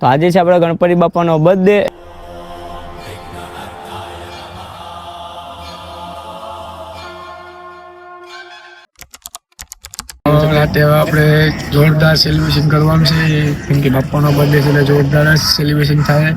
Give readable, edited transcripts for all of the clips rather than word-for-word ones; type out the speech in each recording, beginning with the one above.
તો આજે છે આપણા ગણપતિ બાપાનો બર્થડે. રાતે આપણે જોરદાર સેલિબ્રેશન કરવાનું છે કેમ કે બાપાનો બર્થડે છે એટલે જોરદાર સેલિબ્રેશન થાય.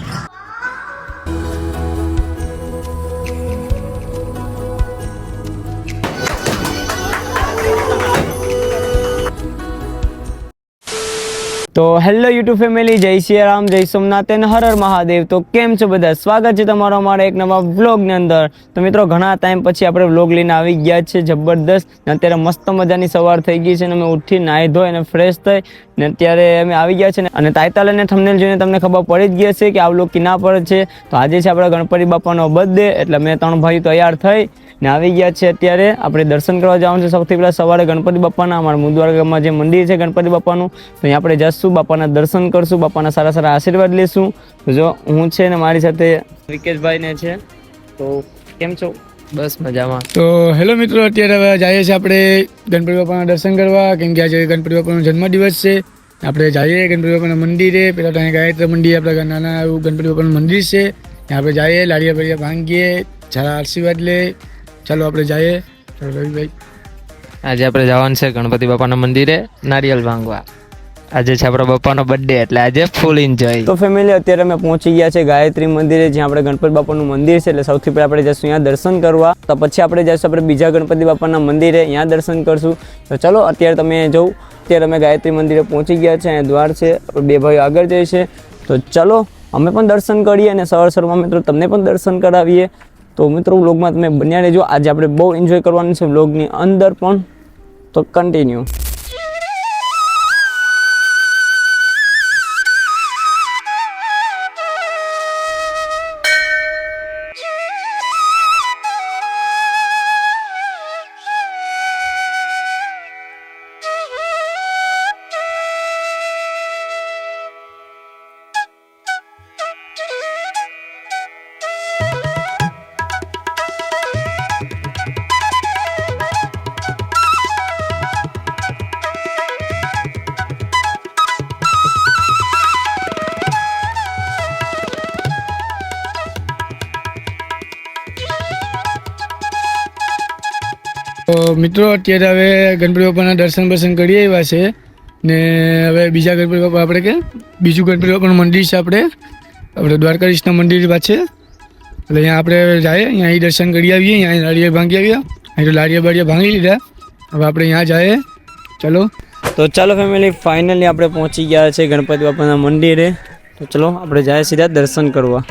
તો હેલો યુટ્યુબ ફેમિલી, જય શ્રી રામ, જય સોમનાથ અને હર હર મહાદેવ. તો કેમ છો બધા? સ્વાગત છે તમારો અમારા એક નવા વ્લોગની અંદર. તો મિત્રો ઘણા ટાઈમ પછી આપણે વ્લોગ લઈને આવી ગયા છે જબરદસ્ત. અત્યારે મસ્ત મજાની સવાર થઈ ગઈ છે અને અમે ઉઠી નાહી ધોઈ અને ફ્રેશ થઈ ને અત્યારે અમે આવી ગયા છે ને અને ટાઇટલ અને થંબનેલ જોઈને તમને ખબર પડી જ ગઈ હશે કે આ વ્લોગ કિના પર છે. તો આજે છે આપણા ગણપતિ બાપાનો બર્થડે એટલે મેં 3 ભાઈ તૈયાર થઈ ને આવી ગયા છે. અત્યારે આપણે દર્શન કરવા જવાનું છે. સૌથી પહેલાં સવારે ગણપતિ બાપાના અમારા મુદ્વારગામમાં જે મંદિર છે ગણપતિ બાપાનું, તો અહીં આપણે જઈશું, બાપાના દર્શન કરશું, બાપાના સારા સારા આશીર્વાદ લેશું. જો હું છે ને મારી સાથે વિકેશભાઈ ને છે. તો કેમ છો? બસ મજામાં. તો હેલો મિત્રો, અત્યારે હવે જઈએ છીએ આપણે ગણપતિ બાપાના દર્શન કરવા કેમ કે આજે ગણપતિ બાપાનો જન્મદિવસ છે. આપણે જઈએ ગણપતિ બાપાના મંદિરે. પહેલાં તો અહીં ગાયત્રી મંદિર આપણા નાના એવું ગણપતિ બાપાનું મંદિર છે, ત્યાં આપણે જઈએ, લાડિયા બળિયા ભાંગીએ, સારા આશીર્વાદ લે. ચાલો આપણે જઈએ. ચાલો રવિભાઈ, આજે આપણે જવાનું છે ગણપતિ બાપાના મંદિરે નારિયેલ ભાંગવા. આજે છે આપણા બાપાનો બર્થડે એટલે આજે ફૂલ એન્જોય. તો ફેમિલી અત્યારે અમે પહોંચી ગયા છે ગાયત્રી મંદિરે, જ્યાં આપણે ગણપતિ બાપાનું મંદિર છે. એટલે સૌથી પહેલાં આપણે જઈશું અહીંયા દર્શન કરવા. તો પછી આપણે જઈશું આપણે બીજા ગણપતિ બાપાના મંદિરે, અહીંયા દર્શન કરશું. તો ચલો અત્યારે તમે જોઉં, અત્યારે અમે ગાયત્રી મંદિરે પહોંચી ગયા છે. અહીંયા દ્વાર છે, બે ભાઈઓ આગળ જાય છે. તો ચલો અમે પણ દર્શન કરીએ અને સવારમાં મિત્રો તમને પણ દર્શન કરાવીએ. તો મિત્રો વ્લોગમાં તમે બન્યા રહેજો. આજે આપણે બહુ એન્જોય કરવાનું છે વ્લોગની અંદર પણ. તો કન્ટિન્યુ. તો મિત્રો અત્યારે હવે ગણપતિ બાપાના દર્શન કરી આવ્યા છે ને હવે બીજા ગણપતિ બાપા આપણે કે બીજું ગણપતિ બાપાનું મંદિર છે આપણે દ્વારકાધીશના મંદિર પાસે. એટલે અહીંયા આપણે જઈએ, અહીંયા અહીં દર્શન કરી આવીએ, અહીંયા લાડિયા ભાંગી આવ્યા, અહીં તો લાડિયા બાડિયા ભાંગી લીધા. હવે આપણે અહીંયા જઈએ. ચલો તો ચાલો ફેમિલી, ફાઇનલી આપણે પહોંચી ગયા છે ગણપતિ બાપાના મંદિરે. તો ચલો આપણે જાય સીધા દર્શન કરવા.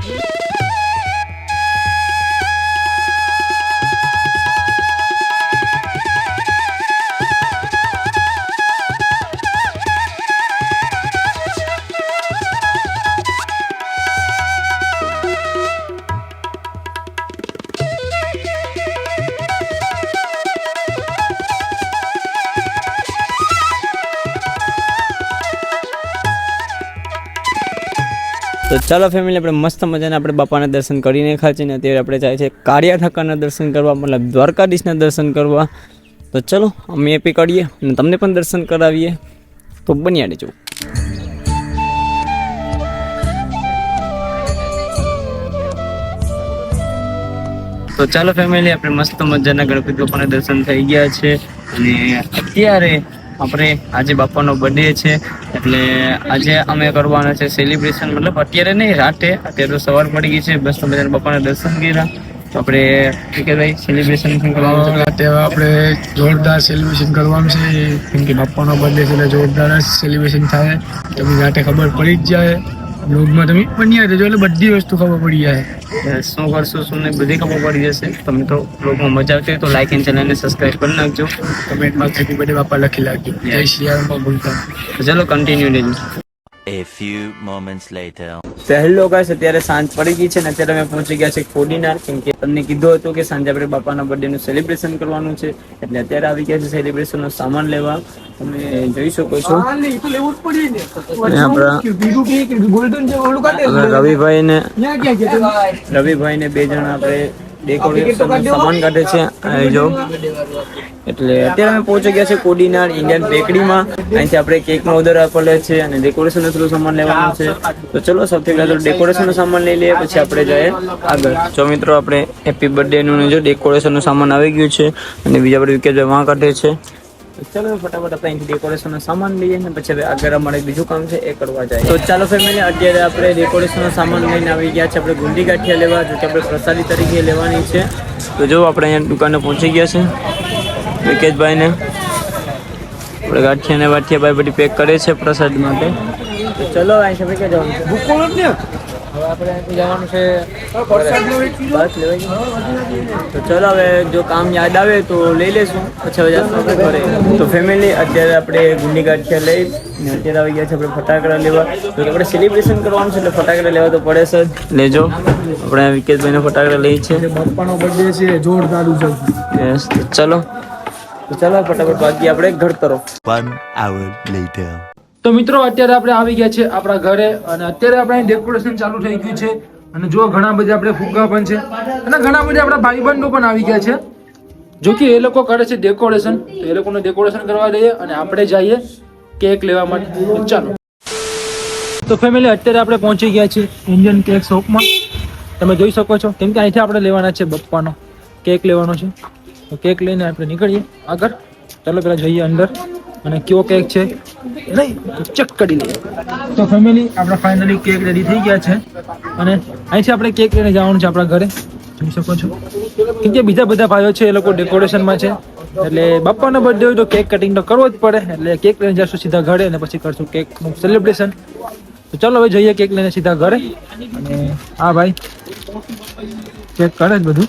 તો ચાલો ફેમિલી, આપણે મસ્ત મજાના આપણે બાપાના દર્શન કરીને ખાય છે ને અત્યારે આપણે જાય છે કાળિયા ઠાકરના દર્શન કરવા, મતલબ દ્વારકાધીશના દર્શન કરવા. તો ચલો અમે એ પી કરીએ અને તમને પણ દર્શન કરાવીએ. તો બન્યા રહેજો. તો ચાલો ફેમિલી, આપણે મસ્ત મજાના ગણપતિ બાપાના દર્શન થઈ ગયા છે અને અત્યારે આપણે આજે બાપાનો બર્થડે છે એટલે આજે અમે કરવાના છે સેલિબ્રેશન. મતલબ અત્યારે નહીં, રાતે. અત્યારે તો સવાર પડી ગઈ છે, બસ તો બધા બાપાના દર્શન કર્યા. તો આપણે ભાઈ સેલિબ્રેશન કરવાનું છે. રાતે હવે આપણે જોરદાર સેલિબ્રેશન કરવાનું છે કેમ કે બાપાનો બર્થડે છે એટલે જોરદાર સેલિબ્રેશન થાય. તમને રાતે ખબર પડી જ જાય, બ્લોગમાં તમે બન્યા રહેજો એટલે બધી વસ્તુ ખબર પડી જાય. શું કરશું શું નહીં બધી ખબર પડી જશે. તમે તો બ્લોગમાં મજા આવતી હોય તો લાઈક એન્ડ ચેનલને સબસ્ક્રાઈબ કરી નાખજો. કમેન્ટમાં હેપી બર્થડે બાપા લખી નાખજો. જય શ્રી રામ ભૂલતા. તો ચલો કન્ટિન્યુ રહેજો. A few moments later. તો હેલો ગાઈસ, અત્યારે સાંજ પડી ગઈ છે ને અત્યારે અમે પહોંચી ગયા છે કોડીનાર. કેમ કે તમને કીધું હતું કે સાંજે આપણે બાપાના બર્થડેનું સેલિબ્રેશન કરવાનું છે એટલે અત્યારે આવી ગયા છે સેલિબ્રેશનનો સામાન લેવા. તમે જોઈ શકો છો રવિભાઈ ને 2 જણા આપણે ડેકોરેશન સામાન કાઢે છે અહીં જો. એટલે અત્યારે અમે પહોંચી ગયા છે કોડીનાર ઇન્ડિયન બેકરીમાં. અહીંથી આપણે કેકનો ઓર્ડર આપેલો છે અને ડેકોરેશનનું થોડું સામાન લેવાનું છે. તો ચલો સૌથી પહેલા તો ડેકોરેશનનું સામાન લઈ લઈએ, પછી આપણે જઈએ આગળ. જો મિત્રો આપણે હેપી બર્થડેનું જો ડેકોરેશનનું સામાન આવી ગયું છે અને બીજા બધા વિકેટ વાં કાઢે છે. ચાલો ફટાફટ આપણે અહીંથી ડેકોરેશનનો સામાન લઈએ ને પછી હવે આગળ અમારે બીજું કામ છે એ કરવા જાય. તો ચાલો ફેમિલી, અત્યારે આપણે ડેકોરેશનનો સામાન લઈને આવી ગયા છે. આપણે ગુંડી ગાંઠિયા લેવા, જો કે આપણે પ્રસાદી તરીકે લેવાની છે. તો જો આપણે અહીંયા દુકાને પહોંચી ગયા છે વિકેશભાઈને. આપણે ગાંઠિયા ને વાઠિયા બધી પેક કરે છે પ્રસાદ માટે. તો ચલો અહીં આપણે ક્યાં જવાનું છે? હવે આપણે અહીંથી જવાનું છે બસ લેવાય. તો ચલો હવે જો કામ યાદ આવે તો લઈ લેશું, પછી હવે જશું આપણે ઘરે. તો ફેમિલી અત્યારે આપણે ગુંડી ગાંઠિયા લઈ ને અત્યારે આવી ગયા છે આપણે ફટાકડા લેવા. તો આપણે સેલિબ્રેશન કરવાનું છે એટલે ફટાકડા લેવા તો પડે છે જ. લેજો આપણે વિકેશભાઈને ફટાકડા લઈ છે. પપ્પાનો બર્થડે છે, જોરદાર ઉજવશું. યસ, ચલો તો ચલો ફટાફટ ભાગીએ આપણે ઘર તરફ. 1 hour later. તો મિત્રો અત્યારે આપણે આવી ગયા છે આપણા ઘરે અને અત્યારે આપણે ડેકોરેશન ચાલુ થઈ ગયું છે અને જો ઘણા બધા આપણે ફુગ્ગા પણ છે અને ઘણા બધા આપણા ભાઈબંધો પણ આવી ગયા છે. જો કે એ લોકો કરે છે ડેકોરેશન, તો એ લોકોને ડેકોરેશન કરવા દઈએ અને આપણે જઈએ કેક લેવા માટે. ચાલો. તો ફેમિલી અત્યારે આપણે પહોંચી ગયા છીએ ઇન્ડિયન કેક શોપમાં. તમે જોઈ શકો છો, કેમ કે અહીંથી આપણે લેવાના છે બપ્પાનો કેક લેવાનો છે. તો કેક લઈને આપણે નીકળીએ આગળ. ચાલો પેલા જઈએ અંદર અને કયો કેક છે નહીં ચેક કરી લઈએ. તો ફેમિલી આપણા ફાઇનલી કેક રેડી થઈ ગયા છે અને અહીંથી આપણે કેક લઈને જવાનું છે આપણા ઘરે. જોઈ શકો છો, કેમ કે બીજા બધા ભાઈઓ છે એ લોકો ડેકોરેશનમાં છે એટલે બાપાનો બર્થડે હોય તો કેક કટિંગ તો કરવો જ પડે. એટલે કેક લઈને જશું સીધા ઘરે અને પછી કરશું કેકનું સેલિબ્રેશન. તો ચાલો હવે જઈએ કેક લઈને સીધા ઘરે. અને હા ભાઈ ચેક કરે જ બધું.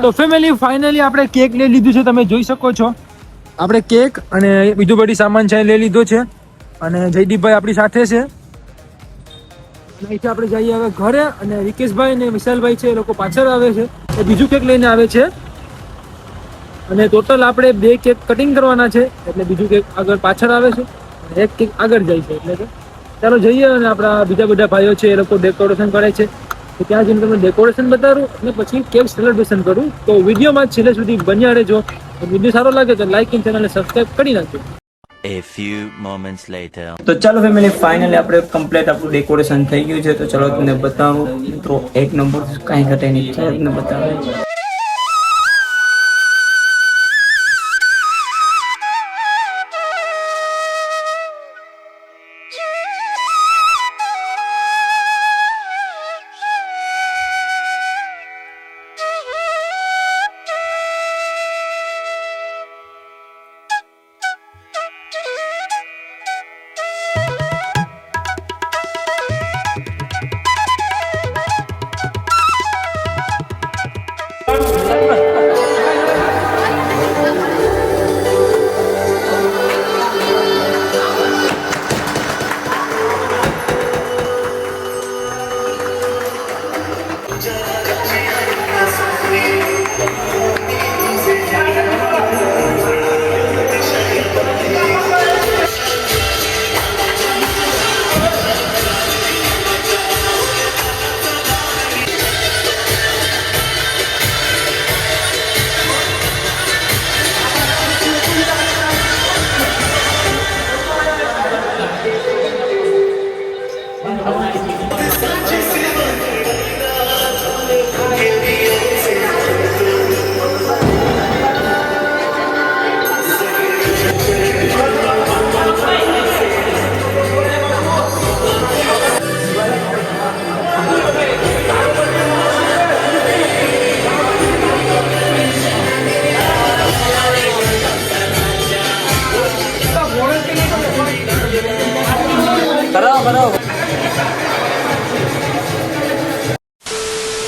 તો ફેમિલી ફાઇનલી આપણે કેક લઈ લીધું છે, તમે જોઈ શકો છો. આપણે કેક અને બીજું બધી સામાન છે લઈ લીધો છે અને જયદીપભાઈ આપણી સાથે છે. અહીંથી આપણે જઈએ હવે ઘરે અને વિકેશભાઈ અને વિશાલભાઈ છે એ લોકો પાછળ આવે છે, એ બીજું કેક લઈને આવે છે અને ટોટલ આપણે 2 કેક કટિંગ કરવાના છે એટલે બીજું કેક આગળ પાછળ આવે છે અને એક કેક આગળ જાય છે. એટલે કે ચાલો જઈએ અને આપણા બીજા બધા ભાઈઓ છે એ લોકો ડેકોરેશન કરે છે. તો ત્યાં જઈને તમને ડેકોરેશન બતાવું અને પછી કેક સેલિબ્રેશન કરું. તો વિડીયોમાં છેલ્લે સુધી બન્યા રહેજો. વિડીયો સારો લાગે તો લાઈક અને ચેનલને સબસ્ક્રાઇબ કરી નાખજો. A few moments later. તો ચાલો ફેમિલી ફાઇનલી આપણે કમ્પ્લીટ આપણું ડેકોરેશન થઈ ગયું છે. તો ચલો તમને બતાવું મિત્રો, એક નંબર કાંઈ ઘટે નહીં, તમને બતાવે.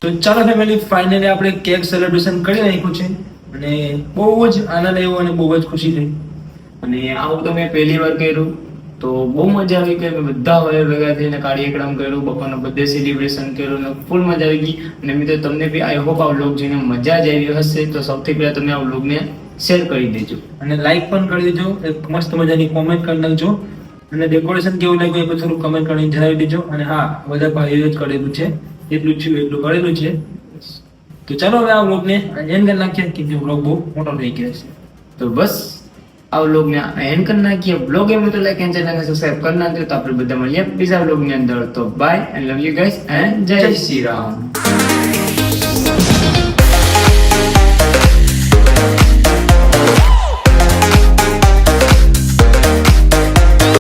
તો ચાલો ફેમિલી ફાઇનલી આપણે કેક સેલિબ્રેશન કરી નાખ્યું છે અને બહુ જ આનંદ આવ્યો અને બહુ જ ખુશી થઈ. અને આવું તો મેં પહેલી વાર કર્યું તો બહુ મજા આવી કે બધા ભાઈઓ ભેગા થઈને કાર્યક્રમ કર્યું, બપ્પાનો બર્થડે સેલિબ્રેશન કર્યું અને ફૂલ મજા આવી ગઈ. અને મિત્રો તમને બી આઈ હોપ આ વ્લોગ જોઈને મજા જ આવી હશે. તો સૌથી પહેલા તમે આ વ્લોગને શેર કરી દેજો અને લાઈક પણ કરી દેજો, એક મસ્ત મજાની કોમેન્ટ કરી નાખજો અને ડેકોરેશન કેવું લાગ્યું એ પણ થોડું કમેન્ટ કરીને જણાવી દેજો. અને હા, બધા ભાઈઓ જ કરેલું છે, એટલું કરેલું છે. તો ચાલો હવે આ વ્લોગને એન્ડ કરી નાખીએ કે વ્લોગ બહુ મોટો થઈ ગયો છે. તો બસ આ વ્લોગને એન્ડ કરી નાખીએ. વ્લોગ એમ તો લાઈક એન્ડ ચેનલને સબસ્ક્રાઇબ કરી નાખજો. તો આપણે બધા મળીએ બીજા વ્લોગની અંદર. તો bye and love you guys and જય શ્રી રામ.